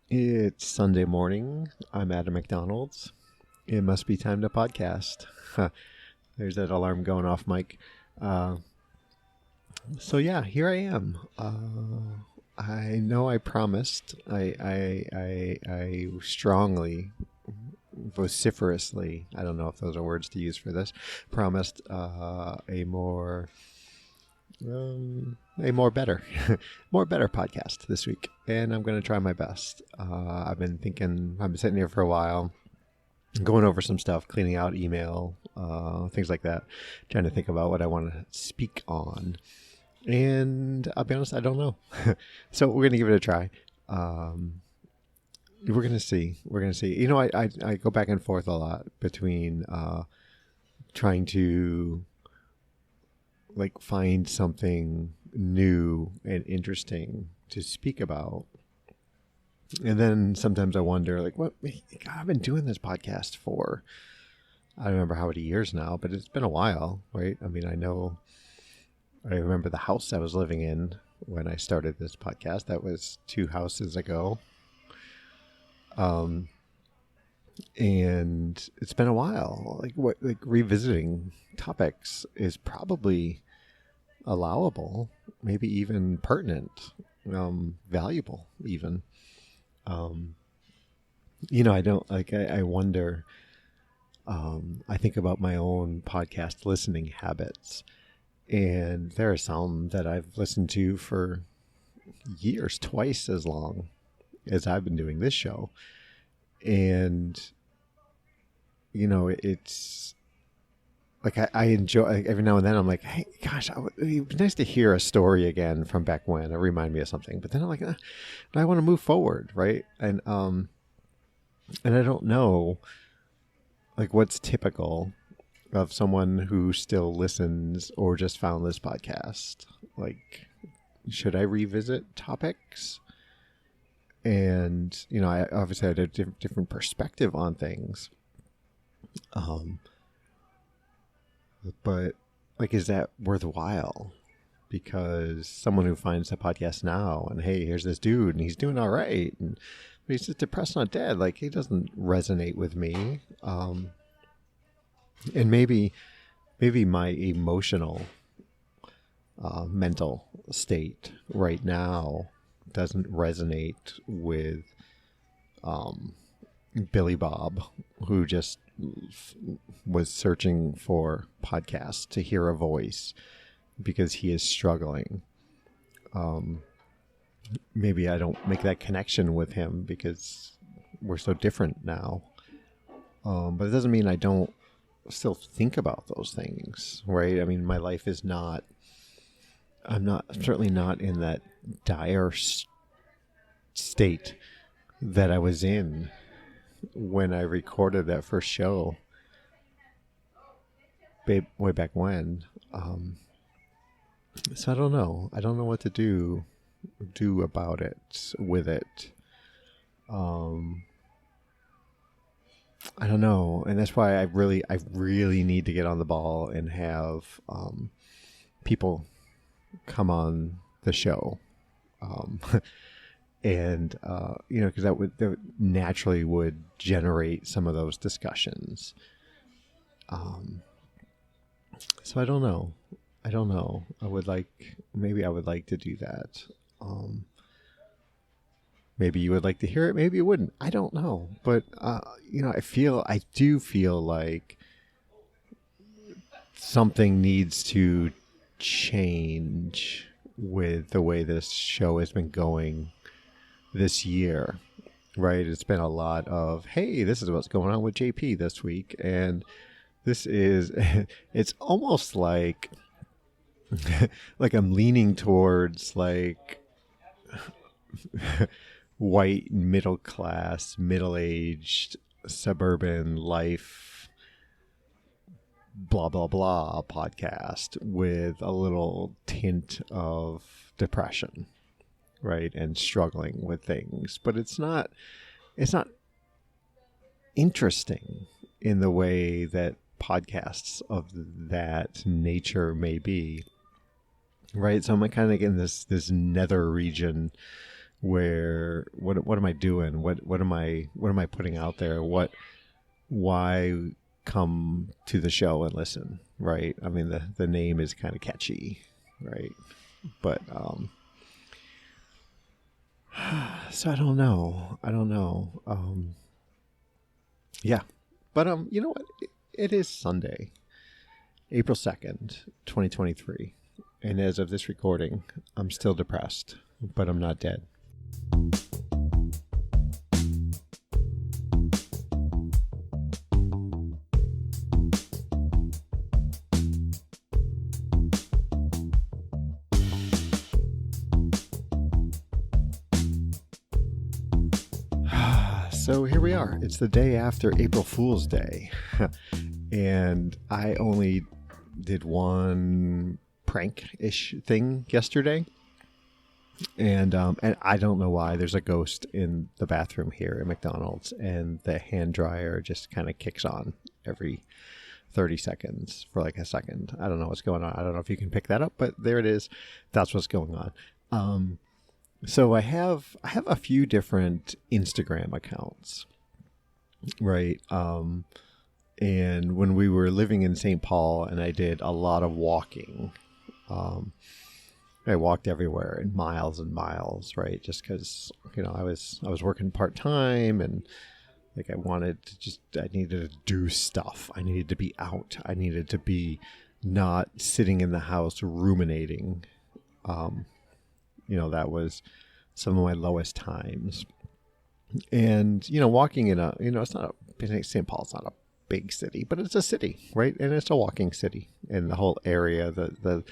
It's Sunday morning. I'm at a McDonald's. It must be time to podcast. There's that alarm going off, Mike. Uh, so yeah, here I am. I know I promised. I strongly, vociferously. I don't know if those are words to use for this. Promised a more better, more better podcast this week, and I'm going to try my best. I've been sitting here for a while, going over some stuff, cleaning out email, things like that, trying to think about what I want to speak on. And I'll be honest, I don't know. So we're going to give it a try. We're going to see. We're going to see. You know, I go back and forth a lot between trying to find something new and interesting to speak about. And then sometimes I wonder, God, I've been doing this podcast for, I don't remember how many years now, but it's been a while, right? I mean, I remember the house I was living in when I started this podcast. That was 2 houses ago. And it's been a while. Revisiting topics is probably allowable, maybe even pertinent, valuable even. I don't I wonder, I think about my own podcast listening habits, and there are some that I've listened to for years, twice as long as I've been doing this show. And, it's I enjoy, every now and then I'm like, hey, gosh, it'd be nice to hear a story again from back when. It remind me of something. But then I'm like, I want to move forward, right? And I don't know, what's typical of someone who still listens or just found this podcast. Should I revisit topics? And, I obviously had a different perspective on things. But is that worthwhile? Because someone who finds the podcast now and, hey, here's this dude and he's doing all right, and he's just depressed, not dead. He doesn't resonate with me. And maybe my emotional, mental state right now doesn't resonate with Billy Bob, who just was searching for podcasts to hear a voice because he is struggling. Maybe I don't make that connection with him because we're so different now. But it doesn't mean I don't still think about those things, right? I mean, my life is not, I'm certainly not in that dire state that I was in when I recorded that first show way back when. So I don't know. I don't know what to do about it, with it. I don't know. And that's why I really need to get on the ball and have people come on the show. And, because that would naturally would generate some of those discussions. So I don't know. Maybe I would like to do that. Maybe you would like to hear it. Maybe you wouldn't. I don't know. But, I do feel like something needs to change with the way this show has been going this year, right? It's been a lot of, hey, this is what's going on with JP this week. And this is, it's almost like I'm leaning towards white, middle class, middle-aged, suburban life, blah, blah, blah podcast with a little tint of depression, right? And struggling with things. But it's not interesting in the way that podcasts of that nature may be, right? So I'm kind of in this nether region what am I doing? What am I putting out there? Why come to the show and listen, right? I mean, the name is kind of catchy, right? But so I don't know. Yeah, but you know what? It is Sunday, April 2nd, 2023, and as of this recording, I'm still depressed, but I'm not dead. So here we are. It's the day after April Fool's Day. And I only did one prank-ish thing yesterday. And I don't know why. There's a ghost in the bathroom here at McDonald's. And the hand dryer just kind of kicks on every 30 seconds for like a second. I don't know what's going on. I don't know if you can pick that up, but there it is. That's what's going on. So I have a few different Instagram accounts, right? And when we were living in St. Paul and I did a lot of walking, I walked everywhere in miles and miles, right? Just because, I was working part-time and like I needed to do stuff. I needed to be out. I needed to be not sitting in the house ruminating. That was some of my lowest times. And, walking in it's not St. Paul's not a big city, but it's a city, right? And it's a walking city. And the whole area, the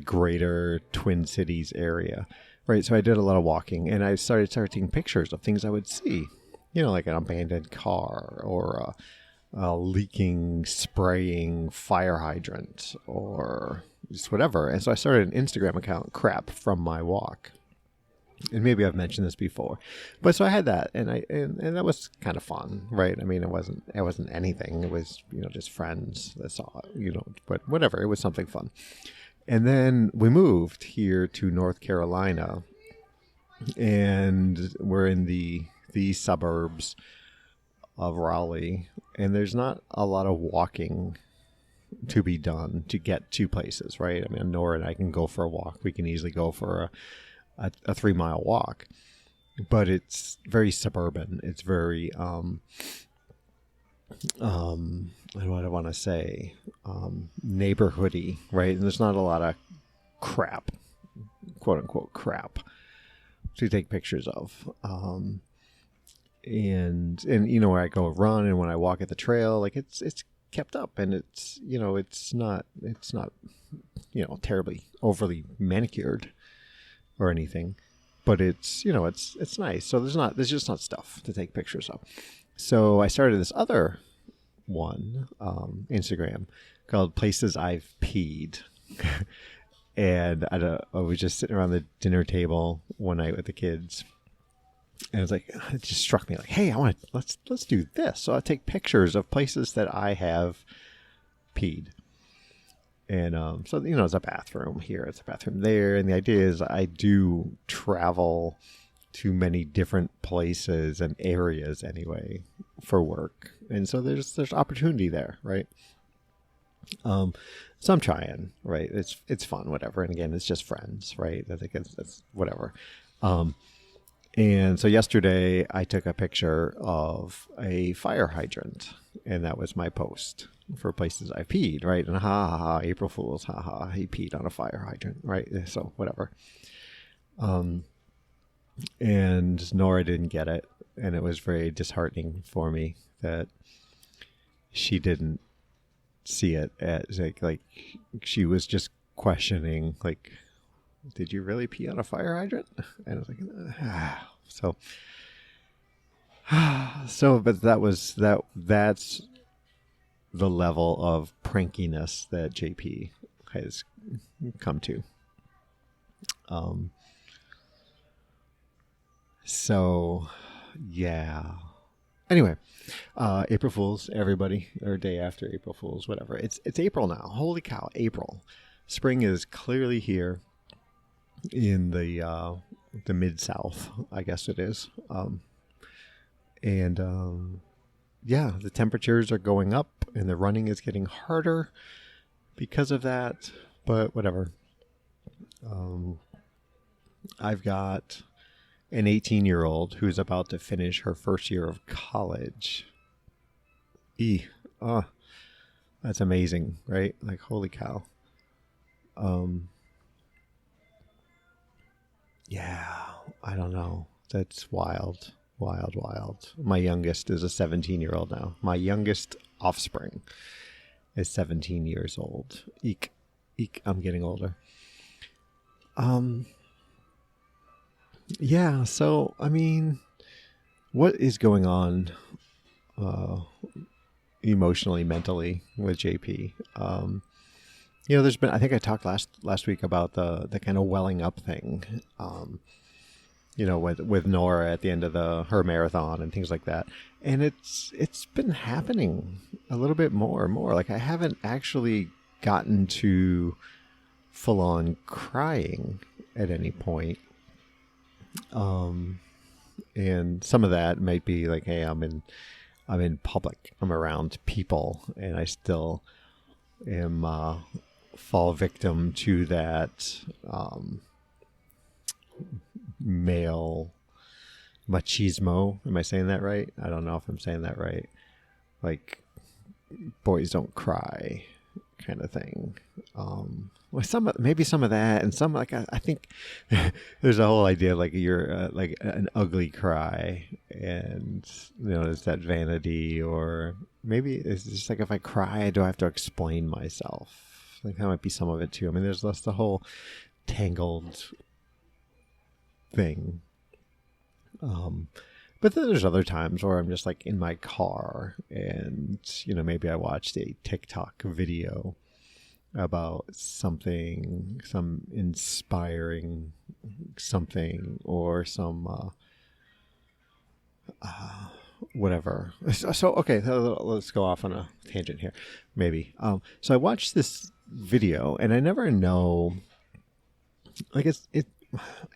greater Twin Cities area, right? So I did a lot of walking and I started taking pictures of things I would see, like an abandoned car or a leaking, spraying fire hydrant or just whatever. And so I started an Instagram account, crap from my walk. And maybe I've mentioned this before, but so I had that, and that was kind of fun, right? I mean, it wasn't anything. It was just friends that saw it, but whatever. It was something fun. And then we moved here to North Carolina, and we're in the suburbs of Raleigh, and there's not a lot of walking to be done to get to places, right? I mean, Nora and I can go for a walk. We can easily go for a 3-mile walk, but it's very suburban. It's very, what do I want to say? Neighborhoody, right? And there's not a lot of crap, quote unquote crap, to take pictures of. And where I go run and when I walk at the trail, like it's kept up and it's not terribly overly manicured or anything, but it's nice. So there's just not stuff to take pictures of. So I started this other one, Instagram, called Places I've Peed. And I was just sitting around the dinner table one night with the kids, and it just struck me like, hey, let's do this. So I take pictures of places that I have peed. And so it's a bathroom here, it's a bathroom there, and the idea is I do travel to many different places and areas anyway for work, and so there's opportunity there, right? So I'm trying, right? It's fun, whatever. And again, it's just friends, right? I think it's whatever. And so yesterday I took a picture of a fire hydrant, and that was my post for Places I Peed, right? And April Fools, he peed on a fire hydrant, right? So whatever. And Nora didn't get it, and it was very disheartening for me that she didn't see it as like she was just questioning, like, did you really pee on a fire hydrant? And I was like, but that's the level of prankiness that JP has come to. So yeah. Anyway, April Fools, everybody, or day after April Fools, whatever. It's April now. Holy cow, April. Spring is clearly here in the the Mid-South, I guess it is. And yeah, the temperatures are going up and the running is getting harder because of that. But whatever. I've got an 18-year-old who's about to finish her first year of college. Oh, that's amazing, right? Like, holy cow. Yeah, I don't know. That's wild. Wild, wild. My youngest is a 17-year-old now. My youngest offspring is 17 years old. Eek. Eek, I'm getting older. Yeah, so, I mean, what is going on emotionally, mentally with JP? There's been, I think I talked last week about the kind of welling up thing, with Nora at the end of her marathon and things like that. And it's been happening a little bit more and more. Like, I haven't actually gotten to full on crying at any point. And some of that might be like, hey, I'm in public, I'm around people, and I still am fall victim to that male machismo. Am I saying that right? I don't know if I'm saying that right. Like, boys don't cry kind of thing. Maybe some of that, and some, like, I think there's a whole idea like you're like an ugly cry, and is that vanity, or maybe it's just like, if I cry, do I have to explain myself? Like, that might be some of it too. I mean, there's the whole tangled thing. But then there's other times where I'm just like in my car, and maybe I watched a TikTok video about something, some inspiring something, or some whatever. So okay, let's go off on a tangent here, maybe. So I watched this video, and I never know. Like,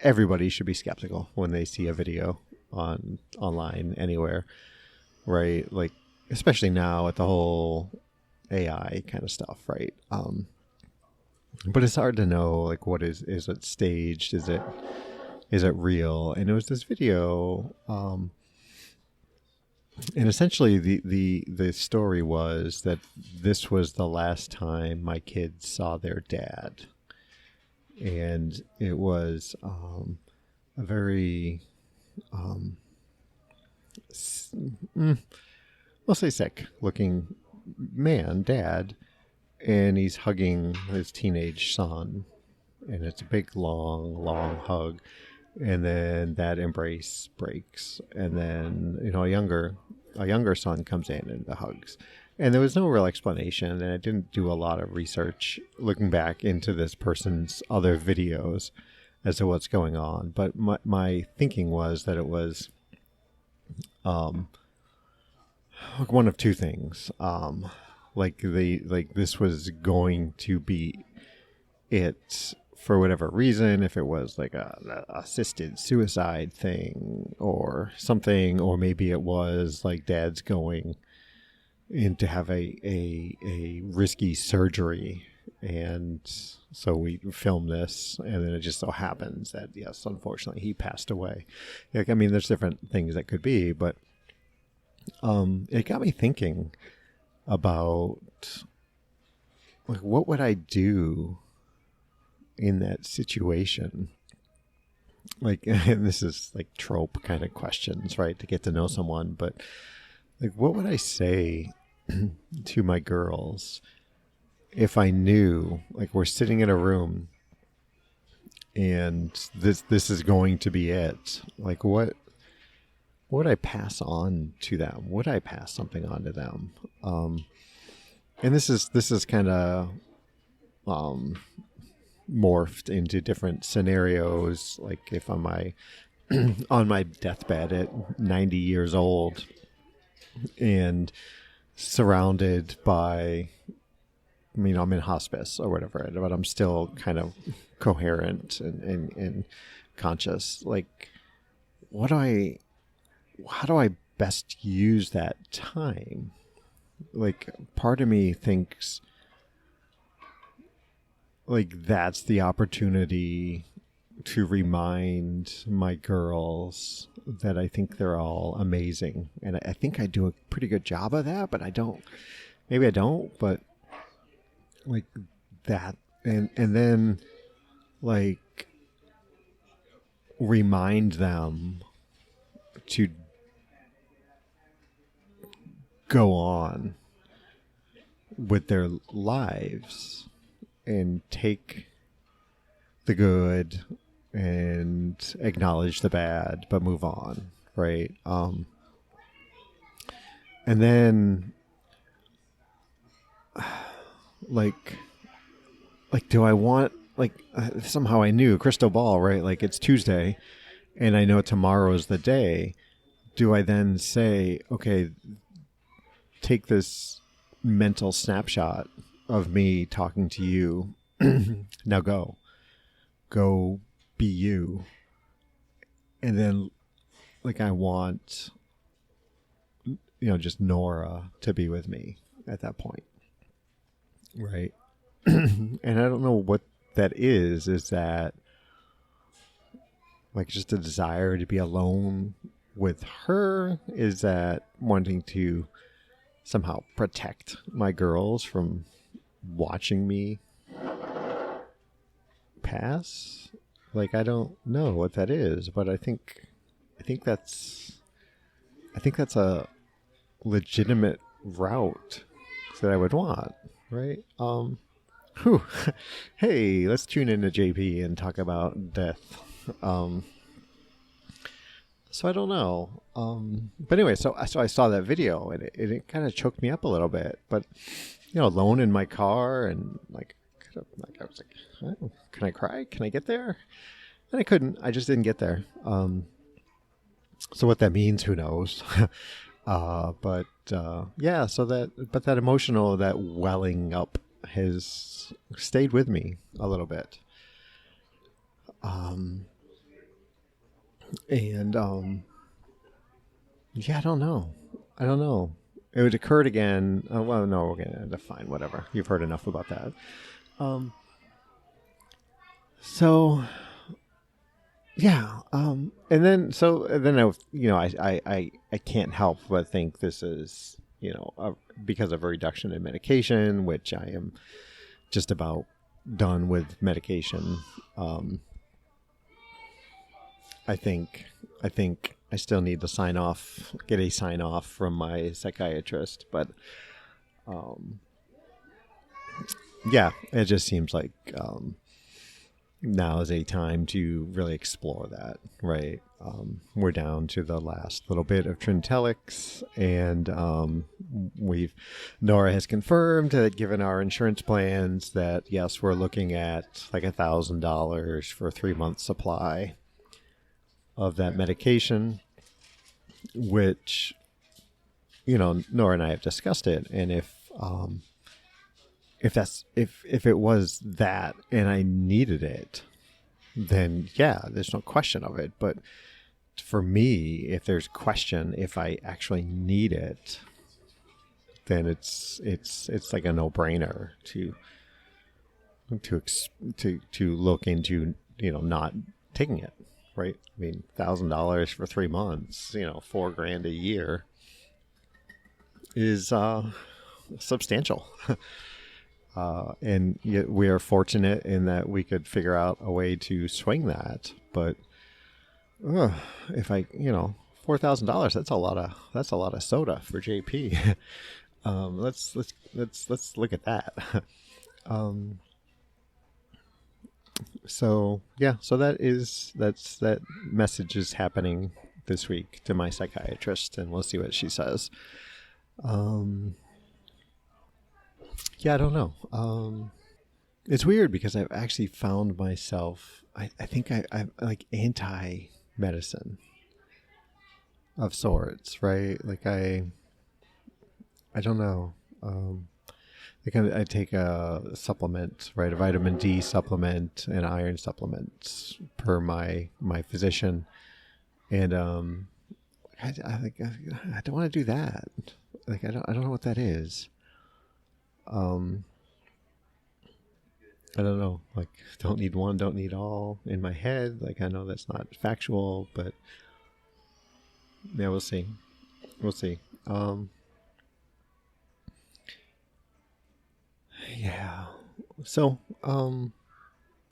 everybody should be skeptical when they see a video online anywhere, right? Like, especially now with the whole AI kind of stuff, right? But it's hard to know, like, what is it staged? Is it real? And it was this video, and essentially the story was that this was the last time my kids saw their dad, and it was a very we'll say sick looking dad, and he's hugging his teenage son, and it's a big long hug, and then that embrace breaks, and then a younger son comes in and the hugs, and there was no real explanation, and I didn't do a lot of research looking back into this person's other videos as to what's going on, but my thinking was that it was one of two things. This was going to be it for whatever reason, if it was like a assisted suicide thing or something, or maybe it was like dad's going in to have a risky surgery, and so we filmed this, and then it just so happens that, yes, unfortunately he passed away. Like, I mean, there's different things that could be, but it got me thinking about, like, what would I do in that situation? Like, and this is like trope kind of questions, right, to get to know someone, but like, what would I say to my girls if I knew, like, we're sitting in a room and this is going to be it? Like, what would I pass on to them? Would I pass something on to them? And this is kind of morphed into different scenarios. Like, if I'm on my deathbed at 90 years old and surrounded by, I'm in hospice or whatever, but I'm still kind of coherent and conscious. Like, what do I, how do I best use that time? Like, part of me thinks like that's the opportunity to remind my girls that I think they're all amazing. And I think I do a pretty good job of that, but I don't, maybe I don't, but like that. And then like remind them to go on with their lives and take the good and acknowledge the bad, but move on, right? And then, like, do I want somehow I knew crystal ball, right? Like it's Tuesday, and I know tomorrow is the day. Do I then say, okay, take this mental snapshot of me talking to you. Now go be you. And then like I want, just Nora to be with me at that point. Right. And I don't know what that is that like just a desire to be alone with her? Is that wanting to somehow protect my girls from watching me pass? Like I don't know what that is, but I think that's a legitimate route that I would want, right? Whew. Hey, let's tune into JP and talk about death. So I don't know. But anyway, so I saw that video and it kind of choked me up a little bit. But alone in my car and like I was like, oh, can I cry? Can I get there? And I couldn't. I just didn't get there. So what that means, who knows? Yeah. So that emotional, that welling up has stayed with me a little bit. Yeah, I don't know. It would occur again. Well, no, we're going to define whatever. You've heard enough about that. So yeah. And then I can't help but think this is, because of a reduction in medication, which I am just about done with medication. I think I still need to get a sign off from my psychiatrist, but yeah, it just seems like now is a time to really explore that, right? We're down to the last little bit of Trintellix, and Nora has confirmed that given our insurance plans that yes, we're looking at like $1,000 for a 3-month supply of that medication, which Nora and I have discussed it, and if it was that and I needed it, then yeah, there's no question of it. But for me, if there's question if I actually need it, then it's like a no-brainer to look into not taking it. Right? I mean, $1,000 for 3 months, $4,000 a year is substantial. And yet we are fortunate in that we could figure out a way to swing that. But if $4,000, that's a lot of soda for JP. Let's look at that. So yeah, so that message is happening this week to my psychiatrist, and we'll see what she says. Yeah, I don't know. It's weird because I've actually found myself, I think I'm like anti-medicine of sorts, right? Like I don't know. I take a supplement, right? A vitamin D supplement and iron supplements per my physician, and I don't want to do that. Like I don't know what that is. Um, I don't know. Like don't need one, don't need all in my head. Like I know that's not factual, but yeah, we'll see. We'll see. Yeah. So, I don't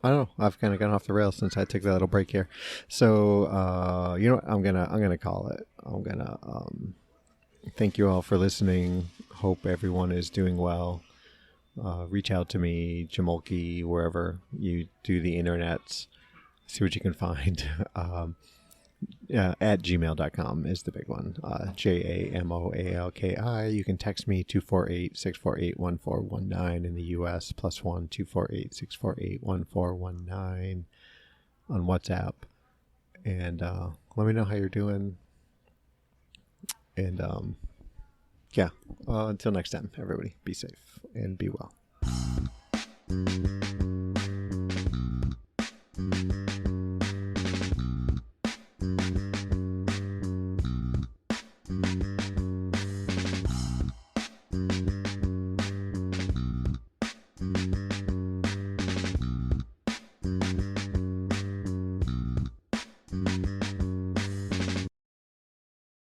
know. I've kind of gone off the rails since I took that little break here. So, you know what? I'm gonna call it. I'm gonna thank you all for listening. Hope everyone is doing well. Reach out to me, Jamolki, wherever you do the internets. See what you can find. At gmail.com is the big one. JAMOALKI. You can text me 248-648-1419 in the US, +1 248-648-1419 on WhatsApp. And let me know how you're doing. And yeah, until next time, everybody, be safe and be well.